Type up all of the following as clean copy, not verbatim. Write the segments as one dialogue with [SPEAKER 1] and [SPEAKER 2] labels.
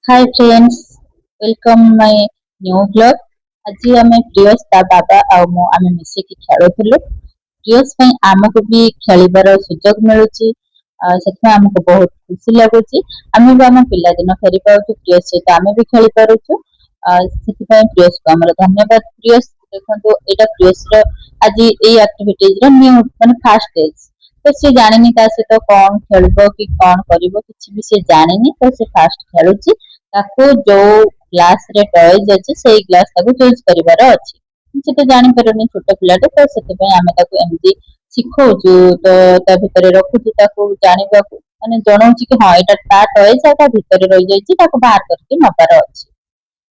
[SPEAKER 1] Hi friends, welcome my new blog. आज आम Prius ता बाबा आम मिसिकी खेलुलु। प्रियस आमको भी खेलिबार सुजोग मिलुची। आमको बहुत खुशी लगुच। आम भी आम पिला दिन फेरी पाऊँ प्रियस सहित आम भी खेली पारुचु। प्रियस को आम धन्यवाद। प्रियस देखो यहाँ प्रियस आज ये एक्टिविटीज न्यू मान फास्ट डेज तो सी जानी ता सहित कौन खेल कि कौन कर किसी भी सी जानी तो सी फास्ट खेलुची। ताको जो ग्लास रे टॉयज अछि सेही ग्लास ताको चूज करिवार अछि। से तो जानि परनी छोट पिलाटे तो सेते पय आमे ताको एमजी सिखौछु तो ता भितरे रखुछु ताको जानिबा माने जणौछि कि हां एटा ता टॉयज ता भितरे रहि जाइछि ताको बाहर करके नबार अछि।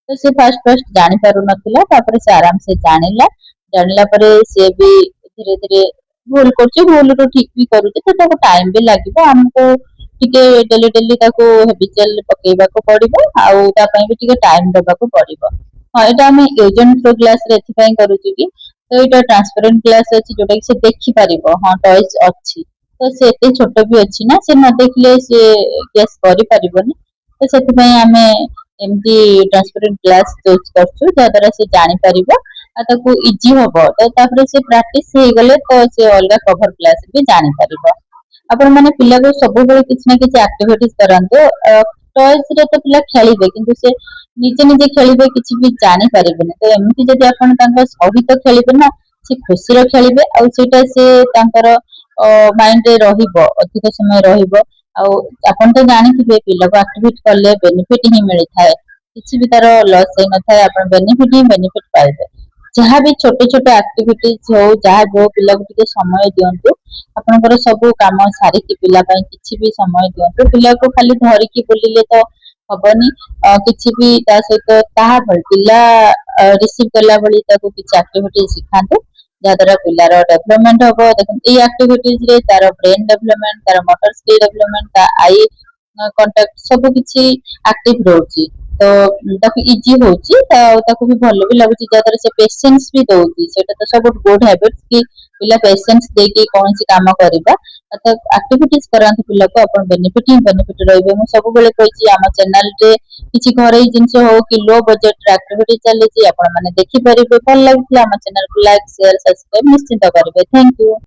[SPEAKER 1] तो से फर्स्ट फर्स्ट जानि पारु नथिला तापर से आराम से जानिला। जानिला परे से भी धीरे धीरे भूल करछि भूल रो ठीक भी करूछि तो ताको टाइम भी लागिबो हमको टिके डेली डेली ताको हेबिचुअल पकेइबाको पड़िबो आउ ता पय भी टिके टाइम देबाको पड़िबो। हां एटा हम यूज एंड थ्रो ग्लास रे एथि पय करूछु कि तो एटा ट्रांसपेरेंट ग्लास अछि जोटा कि से देखि पारिबो हां टॉयज अछि तो से एते छोट भी अछि ना से न देखले से गेस करि पारिबोनी। तो सेति पय आमे एमती ट्रांसपेरेंट ग्लास यूज करछु जदरा से जानि पारिबो आ ताको इजी हबो तो तापर से प्रैक्टिस हे गले तो से अलगा कवर ग्लास भी जानि पारिबो। आपण माने पिला को सब बेले किछ ना किछ एक्टिविटीज करंतो। टॉयज रे तो पिला खेलिबे किंतु से निजे निजे खेलिबे किछ भी जानि पारिबेनी तो एमती जदि आपण तांका सहित खेलिबे ना से खुशी रे खेलिबे आ सेटा से तांकर माइंड रे रहिबो अधिक समय रहिबो। आ आपण तो जानिथिबे पिला को एक्टिविटी करले बेनिफिट ही मिलि थाए किछ भी तार लॉस हे न थाए आपण बेनिफिट ही बेनिफिट पाइबे। जहाँ भी छोटे छोटे एक्टिविटीज हो जहाँ भी पिला को टिके समय दियंतु आपनकर सब काम सारिकी पिला पय किछि भी समय दियंतु पिला को खाली धरिकी बुलिले तो हबनी। किछि भी ता सहित ताहा भल पिला रिसीव करला भली ताको किछि एक्टिविटीज सिखांतु जहाद्वारा पिलार डेवलपमेंट हबो। देखो ए एक्टिविटीज रे तार ब्रेन डेवलपमेंट तार मोटर स्किल डेवलपमेंट ता आई कांटेक्ट सब किछि एक्टिव रहउची तो ताको इजी होउची ताको भी भलो भी लागुची जहाद्वारा से पेशेंस भी दउची सेटा तो सब गुड हैबिट्स की पिला पेशेंस देके कौन सी काम करिबा तो एक्टिविटीज करांत पिला को अपन बेनिफिट ही बेनिफिट रहइबे। मु सब बेले कहिची आम चैनल रे किछि घरे जिंस हो कि लो बजट एक्टिविटी चलेची आपण माने देखि परिबे। भल लागला आम चैनल को लाइक शेयर सब्सक्राइब निश्चित करिवे। Thank you.